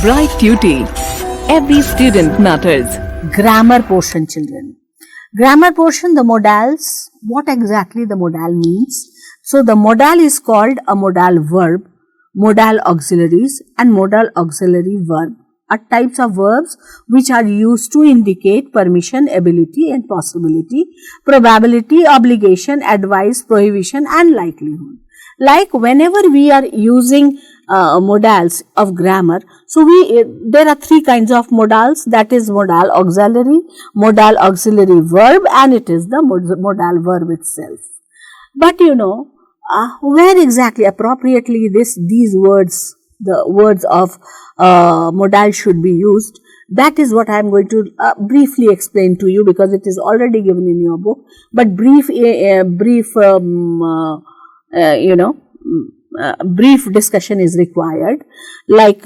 Bright Tuty. Every student matters. Grammar portion, children. Grammar portion, the modals, what exactly the modal means. So, the modal is called a modal verb, modal auxiliaries and modal auxiliary verb are types of verbs which are used to indicate permission, ability and possibility, probability, obligation, advice, prohibition and likelihood. Like whenever we are using modals of grammar, so there are three kinds of modals, that is modal auxiliary verb and it is the modal verb itself. But where exactly appropriately these words, the words of modal should be used, that is what I am going to briefly explain to you, because it is already given in your book, but brief discussion is required. Like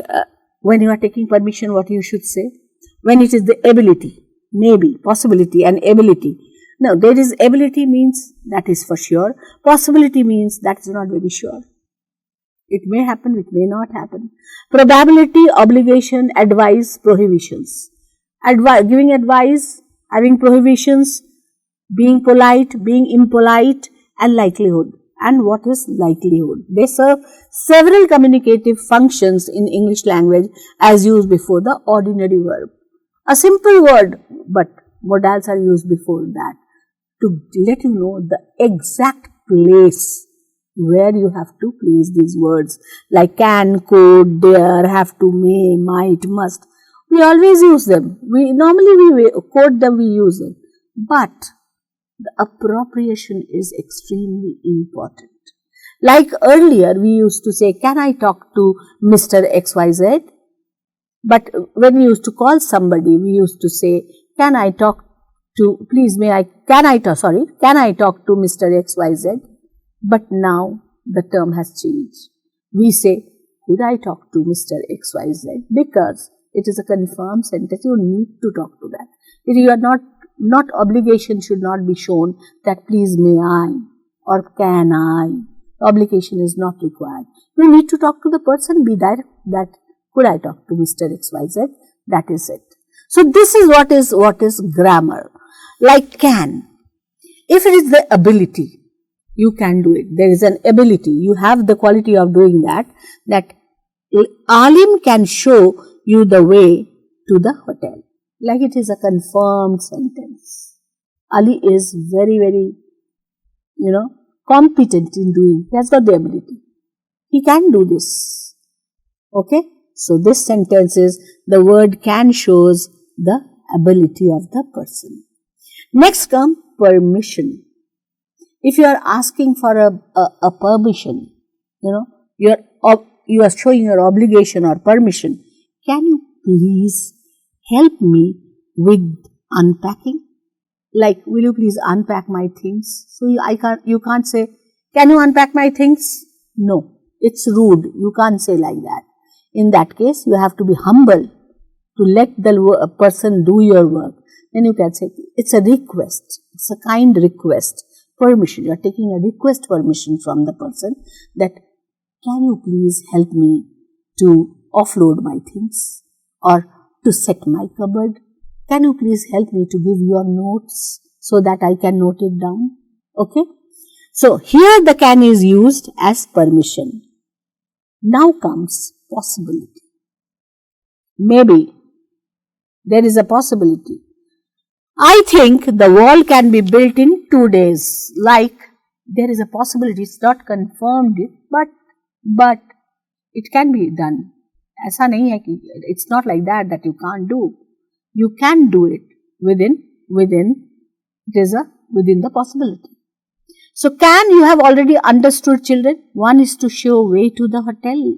when you are taking permission, what you should say? When it is the ability, maybe, possibility and ability. Now, there is ability means that is for sure. Possibility means that is not very sure. It may happen, it may not happen. Probability, obligation, advice, prohibitions. Giving advice, having prohibitions, being polite, being impolite, and likelihood. And what is likelihood? They serve several communicative functions in English language as used before the ordinary verb. A simple word, but modals are used before that to let you know the exact place where you have to place these words, like can, could, dare, have to, may, might, must. We always use them. We quote them, we use them. But the appropriation is extremely important. Like earlier, we used to say, can I talk to Mr. XYZ? But when we used to call somebody, we used to say, can I talk to Mr. XYZ? But now the term has changed. We say, could I talk to Mr. XYZ? Because it is a confirmed sentence. You need to talk to that. If you are not obligation should not be shown that please may I or can I. Obligation is not required. You need to talk to the person, be direct, that could I talk to Mr. XYZ? That is it. So this is what is grammar. Like can. If it is the ability, you can do it. There is an ability. You have the quality of doing that. That Alim can show you the way to the hotel. Like it is a confirmed sentence. Ali is very, very, competent in doing. He has got the ability. He can do this. Okay. So this sentence is, the word can shows the ability of the person. Next come permission. If you are asking for a permission, you are showing your obligation or permission. Can you please help me with unpacking? Like, will you please unpack my things? So you can't say, can you unpack my things? No, it's rude. You can't say like that. In that case, you have to be humble to let the person do your work. Then you can say, it's a request. It's a kind request. Permission. You are taking a request permission from the person that, can you please help me to offload my things or to set my cupboard? Can you please help me to give your notes so that I can note it down? Okay. So here the can is used as permission. Now comes possibility. Maybe there is a possibility. I think the wall can be built in 2 days. Like there is a possibility. It's not confirmed, but it can be done. ऐसा नहीं है कि it's not like that you can't do. You can do it within the possibility. So can, you have already understood, children. One is to show way to the hotel,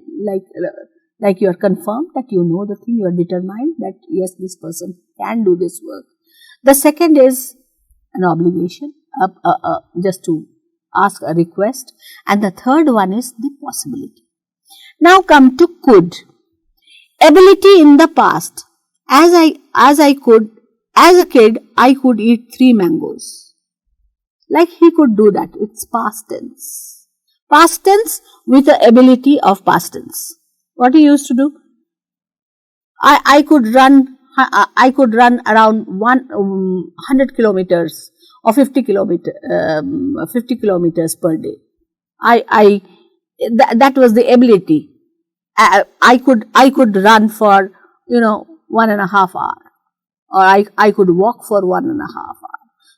like you are confirmed that you know the thing, you are determined that yes, this person can do this work. The second is an obligation, just to ask a request. And the third one is the possibility. Now come to could. Ability in the past. As a kid, I could eat 3 mangoes. Like he could do that. It's past tense. Past tense with the ability of past tense. What he used to do? I could run around 100 kilometers or 50 kilometers per day. That was the ability. I could run for 1.5 hours, or I could walk for 1.5 hours.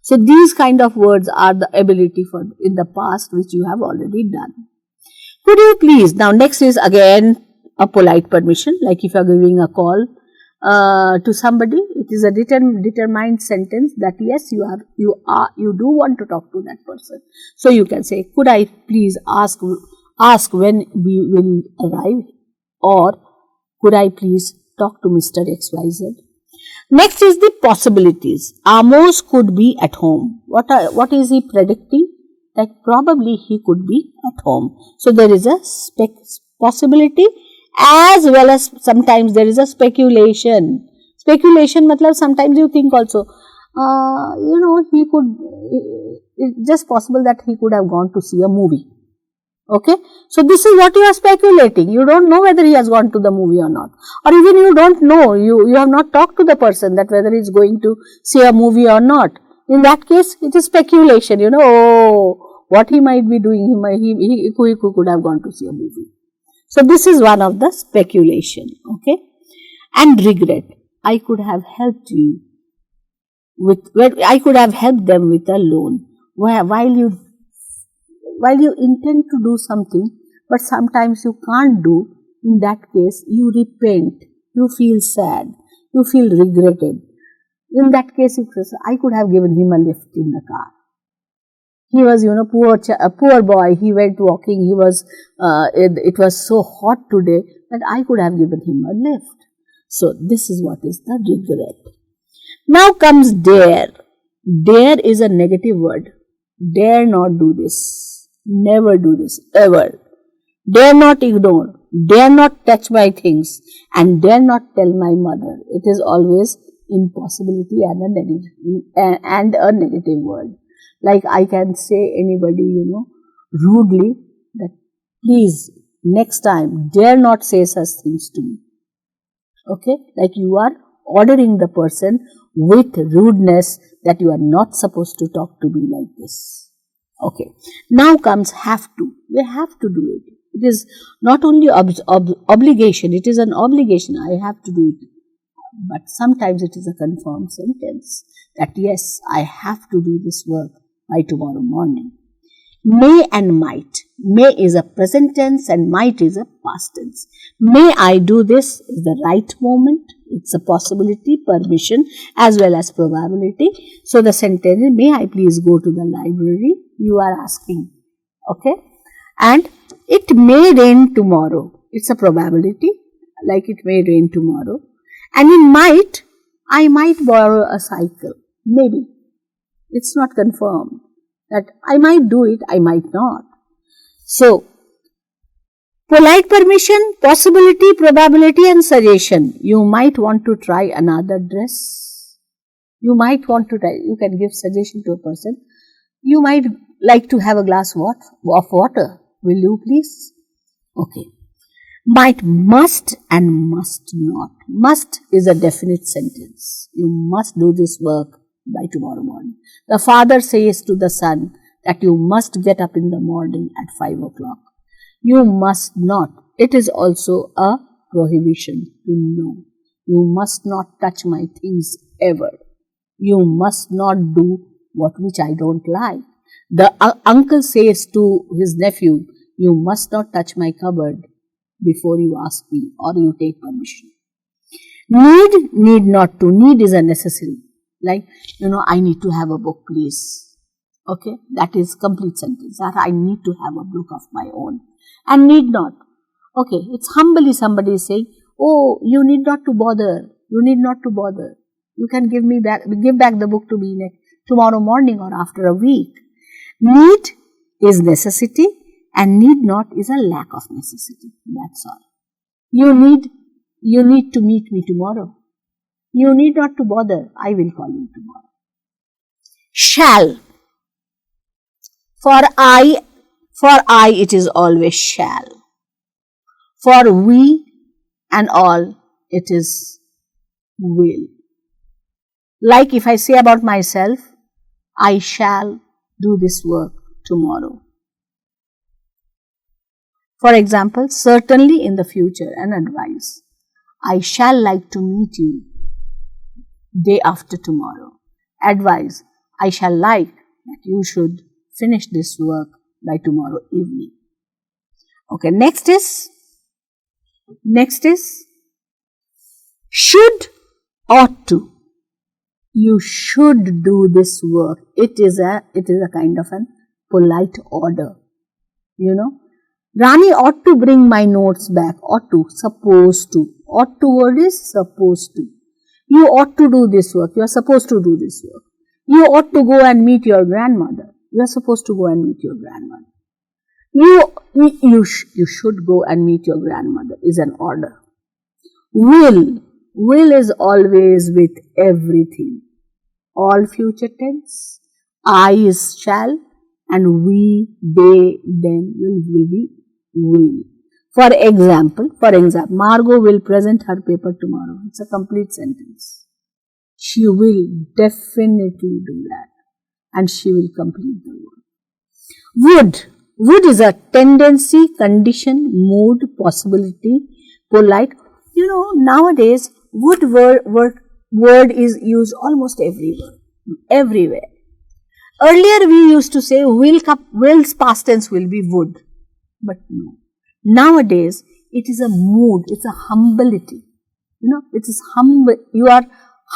So these kind of words are the ability for in the past which you have already done. Could you please, now next is again a polite permission, like if you are giving a call to somebody, it is a determined sentence that yes, you do want to talk to that person. So you can say, could I please ask when we will arrive, or could I please talk to Mr. XYZ. Next is the possibilities. Amos could be at home. What is he predicting? That probably he could be at home. So there is a possibility, as well as sometimes there is a speculation. Speculation matlab sometimes you think also, he could, it's just possible that he could have gone to see a movie. Okay, so this is what you are speculating. You don't know whether he has gone to the movie or not, or even you don't know, you have not talked to the person that whether he is going to see a movie or not. In that case, it is speculation. What he might be doing, he could have gone to see a movie. So this is one of the speculation. Okay, and regret. I could have helped you I could have helped them with a loan. While you intend to do something, but sometimes you can't do, in that case, you repent, you feel sad, you feel regretted. In that case, I could have given him a lift in the car. He was, a poor boy, he went walking, it was so hot today that I could have given him a lift. So, this is what is the regret. Now comes dare. Dare is a negative word. Dare not do this. Never do this, ever. Dare not ignore, dare not touch my things, and dare not tell my mother. It is always impossibility and a negative word. Like I can say anybody, rudely, that please next time dare not say such things to me. Okay, like you are ordering the person with rudeness that you are not supposed to talk to me like this. Okay, now comes have to. We have to do it. It is not only obligation, it is an obligation. I have to do it. But sometimes it is a confirmed sentence that yes, I have to do this work by tomorrow morning. May and might. May is a present tense and might is a past tense. May I do this is the right moment. It's a possibility, permission, as well as probability. So the sentence is, may I please go to the library? You are asking. Okay. And it may rain tomorrow. It's a probability, like it may rain tomorrow. And in might, I might borrow a cycle. Maybe. It's not confirmed. That I might do it, I might not. So, polite permission, possibility, probability and suggestion. You might want to try another dress. You might want to try, you can give suggestion to a person. You might like to have a glass of water. Will you please? Okay. Might, must and must not. Must is a definite sentence. You must do this work by tomorrow morning. The father says to the son that you must get up in the morning at 5 o'clock. You must not. It is also a prohibition to know. You must not touch my things ever. You must not do which I don't like. The uncle says to his nephew, you must not touch my cupboard before you ask me or you take permission. Need, need not to. Need is a necessary. Like, I need to have a book, please. Okay, that is complete sentence. That I need to have a book of my own. And need not. Okay, it's humbly somebody is saying, oh, you need not to bother. You need not to bother. You can give back the book to me tomorrow morning or after a week. Need is necessity and need not is a lack of necessity. That's all. You need to meet me tomorrow. You need not to bother. I will call you tomorrow. Shall. For I it is always shall. For we and all it is will. Like if I say about myself, I shall do this work tomorrow. For example, certainly in the future, an advice. I shall like to meet you day after tomorrow. Advice. I shall like that you should finish this work by tomorrow evening. Okay, next is should, ought to. You should do this work. It is a kind of an polite order. You know, Rani ought to bring my notes back. Ought to, supposed to. Ought to word is supposed to. You ought to do this work. You are supposed to do this work. You ought to go and meet your grandmother. You are supposed to go and meet your grandmother. You should go and meet your grandmother is an order. Will is always with everything. All future tense. I is shall and we, they, them will be will. For example, Margot will present her paper tomorrow. It's a complete sentence. She will definitely do that and she will complete the work. Would is a tendency, condition, mood, possibility, polite. You know, nowadays, would word is used almost everywhere. Earlier we used to say will's past tense will be would. But no. Nowadays, it is a mood, it's a humility. You know, it is humble. You are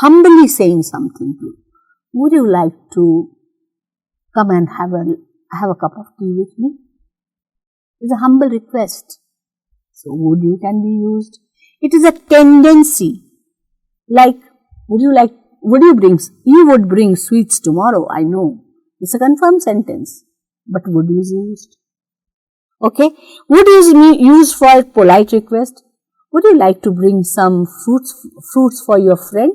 humbly saying something to. Would you like to come and have a cup of tea with me? It's a humble request. So, would you can be used. It is a tendency. Like, you would bring sweets tomorrow, I know. It's a confirmed sentence. But would is used. Okay. Would is used for polite request. Would you like to bring some fruits for your friend?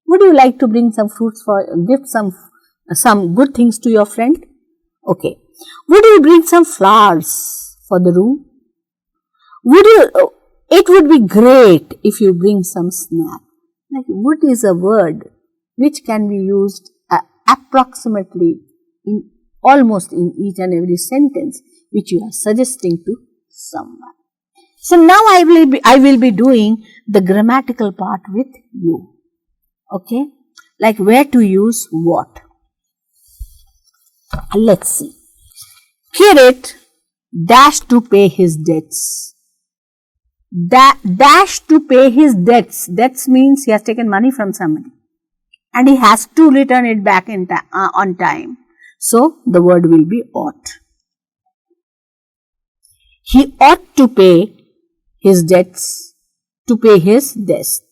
Would you like to bring some fruits gift some good things to your friend? Okay. Would you bring some flowers for the room? It would be great if you bring some snack. Like would is a word which can be used approximately almost in each and every sentence which you are suggesting to someone. So now I will be doing the grammatical part with you. Okay, like where to use what. Let's see. Curate dash to pay his debts. Dash to pay his debts. Debts means he has taken money from somebody and he has to return it back on time. So the word will be ought. He ought to pay his debts. To pay his debts.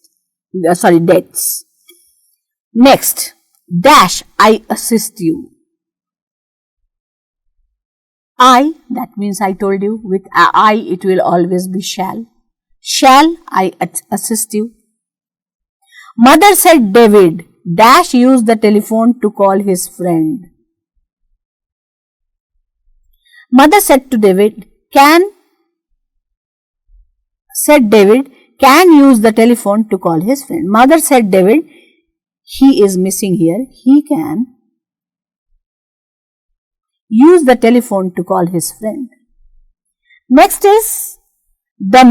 Next, dash, I assist you. I, that means I told you, with I it will always be shall. Shall I assist you? Mother said David, dash used the telephone to call his friend. Mother said to David, can use the telephone to call his friend. Mother said David, he is missing here, he can use the telephone to call his friend. Next is the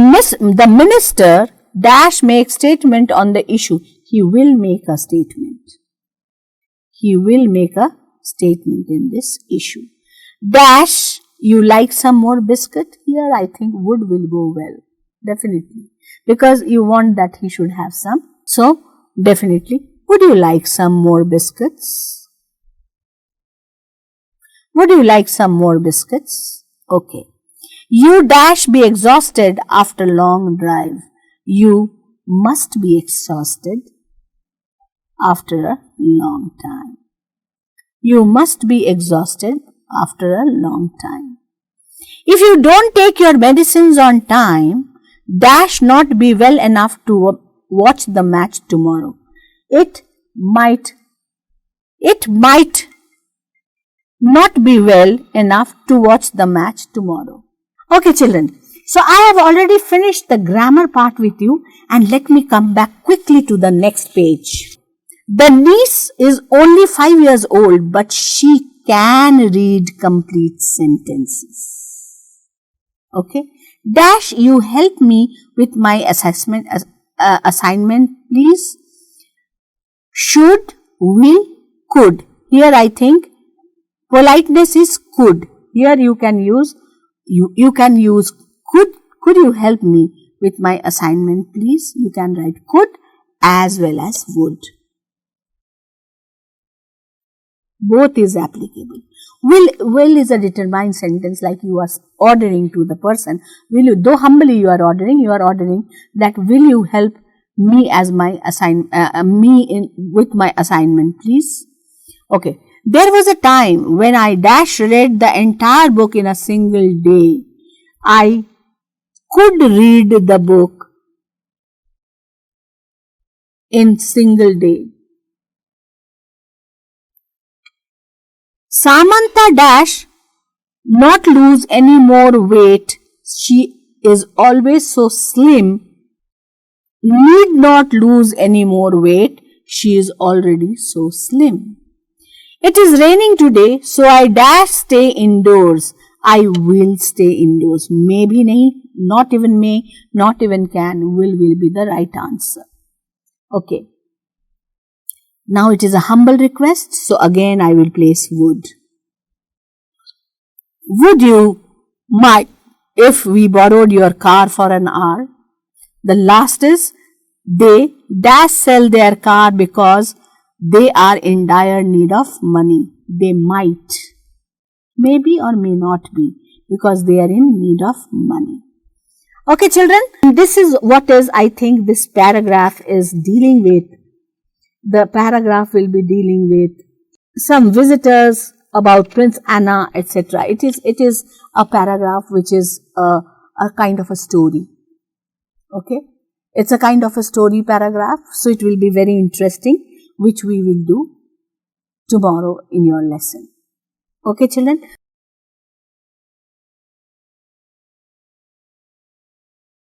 minister dash make statement on the issue. He will make a statement. He will make a statement in this issue. Dash, you like some more biscuit? Here I think would will go well. Definitely. Because you want that he should have some. So, definitely. Would you like some more biscuits? Would you like some more biscuits? Okay. You dash be exhausted after long drive. You must be exhausted after a long time. You must be exhausted after a long time. If you don't take your medicines on time, dash not be well enough to watch the match tomorrow. It might not be well enough to watch the match tomorrow. Okay, children. So I have already finished the grammar part with you, and let me come back quickly to the next page. The niece is only 5 years old, but she can read complete sentences. Okay. Dash, you help me with my assignment, please. Should, will, could. Here I think politeness is could. Here you can use could you help me with my assignment, please? You can write could as well as would. Both is applicable. Will is a determined sentence, like you are ordering to the person. Will you, though humbly you are ordering that will you help me as my with my assignment, please? Okay. There was a time when I read the entire book in a single day. I could read the book in single day. Samantha not lose any more weight. She is always so slim. Need not lose any more weight. She is already so slim. It is raining today, so I stay indoors. I will stay indoors. Maybe nahi, not even may, not even can. Will be the right answer. Okay. Now it is a humble request, so again I will place would. Would you might if we borrowed your car for an hour? The last is they sell their car because they are in dire need of money. They might, maybe or may not be, because they are in need of money. Okay, children, this is what I think this paragraph is dealing with. The paragraph will be dealing with some visitors, about Prince Anna, etc. It is a paragraph which is a kind of a story. Okay, it's a kind of a story paragraph, so it will be very interesting, which we will do tomorrow in your lesson. Okay, children.